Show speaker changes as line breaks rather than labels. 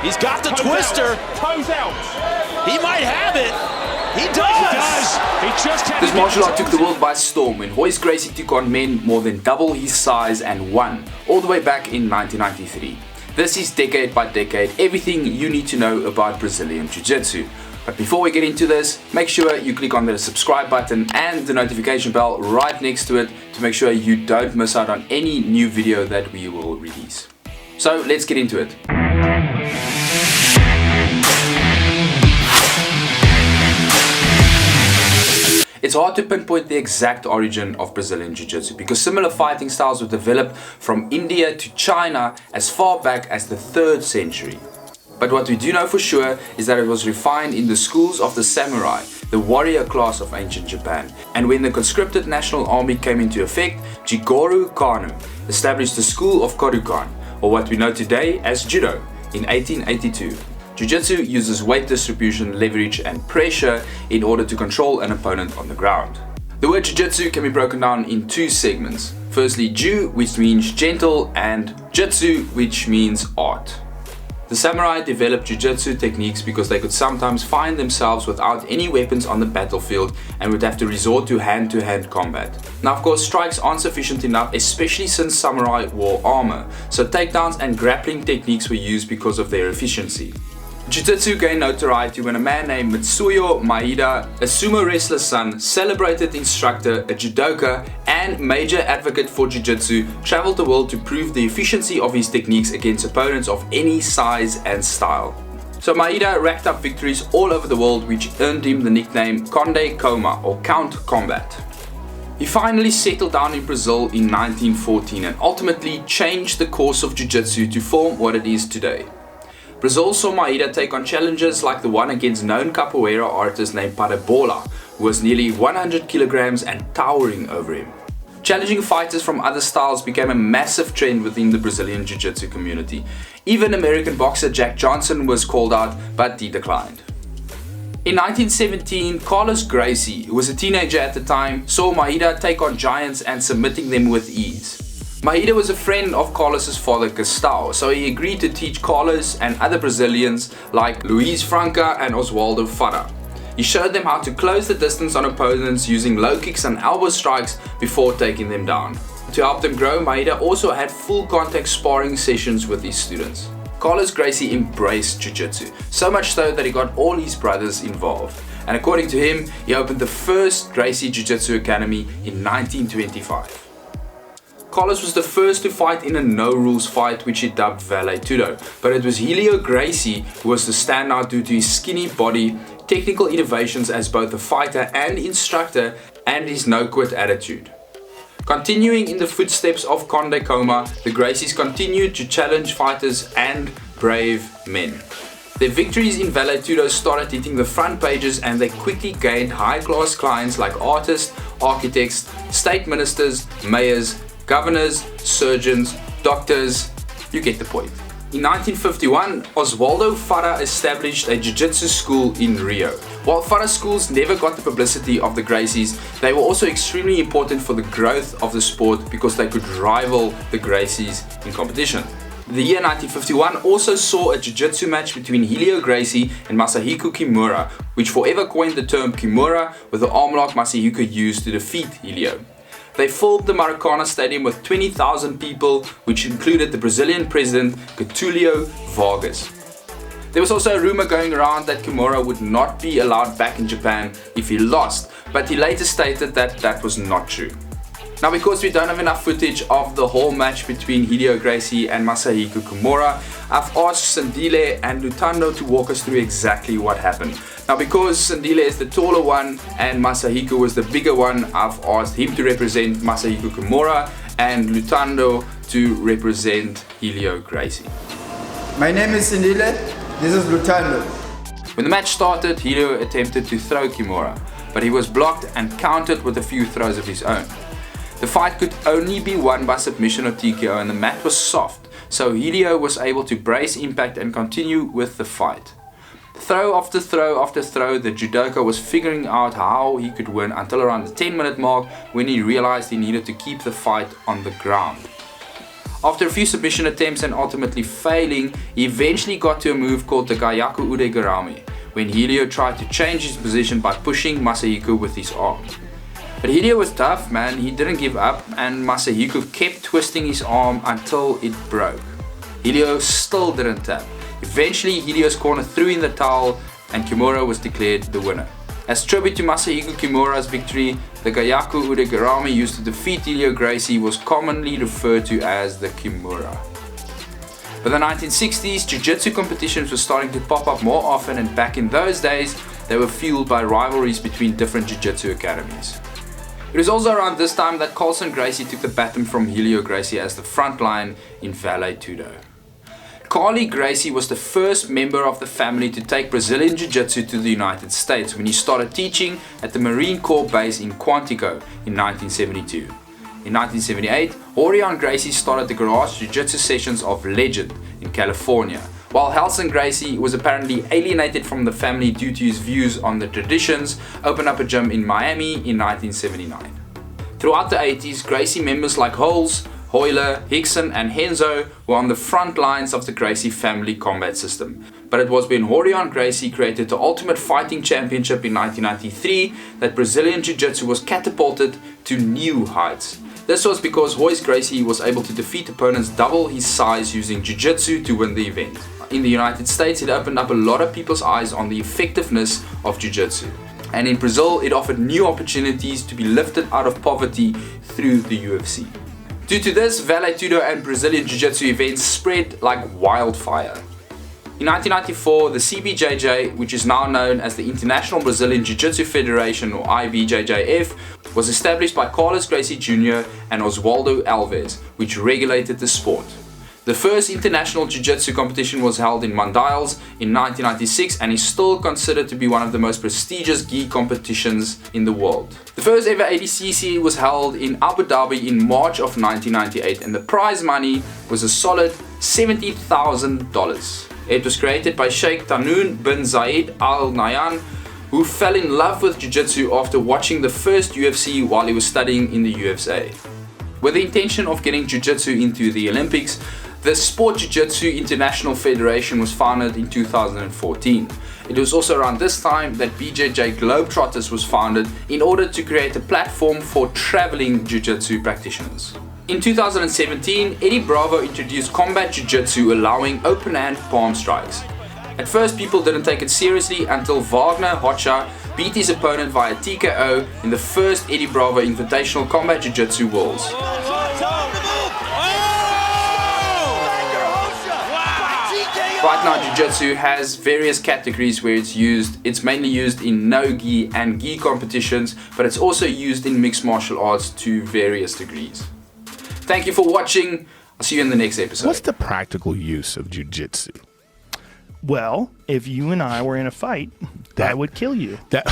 He's got the twister.
Toes out.
He might have it. He does.
He does. He just had
This martial art took the world by storm when Royce Gracie took on men more than double his size and won, all the way back in 1993. This is decade by decade everything you need to know about Brazilian Jiu-Jitsu. But before we get into this, make sure you click on the subscribe button and the notification bell right next to it to make sure you don't miss out on any new video that we will release. So let's get into it. It's hard to pinpoint the exact origin of Brazilian Jiu-Jitsu because similar fighting styles were developed from India to China as far back as the 3rd century. But what we do know for sure is that it was refined in the schools of the samurai, the warrior class of ancient Japan. And when the conscripted national army came into effect, Jigoro Kano established the school of Kodokan, or what we know today as Judo, in 1882. Jiu-Jitsu uses weight distribution, leverage and pressure in order to control an opponent on the ground. The word Jiu-Jitsu can be broken down in 2 segments. Firstly, Ju, which means gentle, and Jitsu, which means art. The samurai developed Jiu-Jitsu techniques because they could sometimes find themselves without any weapons on the battlefield and would have to resort to hand-to-hand combat. Now of course strikes aren't sufficient enough, especially since samurai wore armor, so takedowns and grappling techniques were used because of their efficiency. Jiu-Jitsu gained notoriety when a man named Mitsuyo Maeda, a sumo wrestler's son, celebrated instructor, a judoka, and major advocate for Jiu-Jitsu, traveled the world to prove the efficiency of his techniques against opponents of any size and style. So Maeda racked up victories all over the world, which earned him the nickname Conde Coma, or Count Combat. He finally settled down in Brazil in 1914 and ultimately changed the course of Jiu-Jitsu to form what it is today. Brazil saw Maeda take on challenges like the one against known capoeira artist named Parabola, who was nearly 100 kilograms and towering over him. Challenging fighters from other styles became a massive trend within the Brazilian Jiu-Jitsu community. Even American boxer Jack Johnson was called out, but he declined. In 1917, Carlos Gracie, who was a teenager at the time, saw Maeda take on giants and submitting them with ease. Maeda was a friend of Carlos's father Gustavo, so he agreed to teach Carlos and other Brazilians like Luiz Franca and Oswaldo Farah. He showed them how to close the distance on opponents using low kicks and elbow strikes before taking them down. To help them grow, Maeda also had full contact sparring sessions with his students. Carlos Gracie embraced Jiu-Jitsu, so much so that he got all his brothers involved. And according to him, he opened the first Gracie Jiu-Jitsu Academy in 1925. Carlos was the first to fight in a no-rules fight, which he dubbed Vale Tudo, but it was Helio Gracie who was the standout due to his skinny body, technical innovations as both a fighter and instructor, and his no-quit attitude. Continuing in the footsteps of Conde Coma, the Gracies continued to challenge fighters and brave men. Their victories in Vale Tudo started hitting the front pages and they quickly gained high-class clients like artists, architects, state ministers, mayors, governors, surgeons, doctors, you get the point. In 1951, Oswaldo Farah established a jiu-jitsu school in Rio. While Farah's schools never got the publicity of the Gracies, they were also extremely important for the growth of the sport because they could rival the Gracies in competition. The year 1951 also saw a jiu-jitsu match between Helio Gracie and Masahiko Kimura, which forever coined the term Kimura with the arm lock Masahiko used to defeat Helio. They filled the Maracana Stadium with 20,000 people, which included the Brazilian president Getulio Vargas. There was also a rumor going around that Kimura would not be allowed back in Japan if he lost, but he later stated that that was not true. Now, because we don't have enough footage of the whole match between Helio Gracie and Masahiko Kimura, I've asked Sandile and Lutando to walk us through exactly what happened. Now, because Sandile is the taller one and Masahiko was the bigger one, I've asked him to represent Masahiko Kimura and Lutando to represent Helio Gracie.
My name is Sandile, this is Lutando.
When the match started, Helio attempted to throw Kimura, but he was blocked and countered with a few throws of his own. The fight could only be won by submission or TKO and the mat was soft, so Helio was able to brace impact and continue with the fight. Throw after throw after throw, the judoka was figuring out how he could win until around the 10-minute mark when he realized he needed to keep the fight on the ground. After a few submission attempts and ultimately failing, he eventually got to a move called the Gayaku Ude Garami, when Helio tried to change his position by pushing Masahiko with his arm. But Helio was tough, man. He didn't give up, and Masahiko kept twisting his arm until it broke. Helio still didn't tap. Eventually, Helio's corner threw in the towel and Kimura was declared the winner. As tribute to Masahiko Kimura's victory, the Gayaku Ude Garami used to defeat Helio Gracie was commonly referred to as the Kimura. By the 1960s, Jiu-Jitsu competitions were starting to pop up more often, and back in those days, they were fueled by rivalries between different Jiu-Jitsu academies. It was also around this time that Carlson Gracie took the baton from Helio Gracie as the frontline in Vale Tudo. Carly Gracie was the first member of the family to take Brazilian Jiu-Jitsu to the United States when he started teaching at the Marine Corps base in Quantico in 1972. In 1978, Orion Gracie started the Garage Jiu-Jitsu sessions of Legend in California, while Halson Gracie was apparently alienated from the family due to his views on the traditions, opened up a gym in Miami in 1979. Throughout the 80s, Gracie members like Holes, Hoyler, Hickson and Henzo were on the front lines of the Gracie family combat system. But it was when Horion Gracie created the Ultimate Fighting Championship in 1993 that Brazilian Jiu-Jitsu was catapulted to new heights. This was because Royce Gracie was able to defeat opponents double his size using Jiu-Jitsu to win the event. In the United States, it opened up a lot of people's eyes on the effectiveness of Jiu-Jitsu. And in Brazil, it offered new opportunities to be lifted out of poverty through the UFC. Due to this, Vale Tudo and Brazilian Jiu-Jitsu events spread like wildfire. In 1994, the CBJJ, which is now known as the International Brazilian Jiu-Jitsu Federation or IBJJF, was established by Carlos Gracie Jr. and Oswaldo Alves, which regulated the sport. The first international Jiu-Jitsu competition was held in Mandiles in 1996 and is still considered to be one of the most prestigious gi competitions in the world. The first ever ADCC was held in Abu Dhabi in March of 1998 and the prize money was a solid $70,000. It was created by Sheikh Tanoon bin Zayed Al Nahyan, who fell in love with Jiu-Jitsu after watching the first UFC while he was studying in the USA. With the intention of getting Jiu-Jitsu into the Olympics, the Sport Jiu-Jitsu International Federation was founded in 2014. It was also around this time that BJJ Globetrotters was founded in order to create a platform for traveling Jiu-Jitsu practitioners. In 2017, Eddie Bravo introduced combat Jiu-Jitsu allowing open-hand palm strikes. At first, people didn't take it seriously until Wagner Hoxha beat his opponent via TKO in the first Eddie Bravo Invitational Combat Jiu-Jitsu Worlds. Right now, Jiu-Jitsu has various categories where it's used. It's mainly used in no-gi and gi competitions, but it's also used in mixed martial arts to various degrees. Thank you for watching. I'll see you in the next episode.
What's the practical use of Jiu-Jitsu?
Well, if you and I were in a fight, that would kill you.
That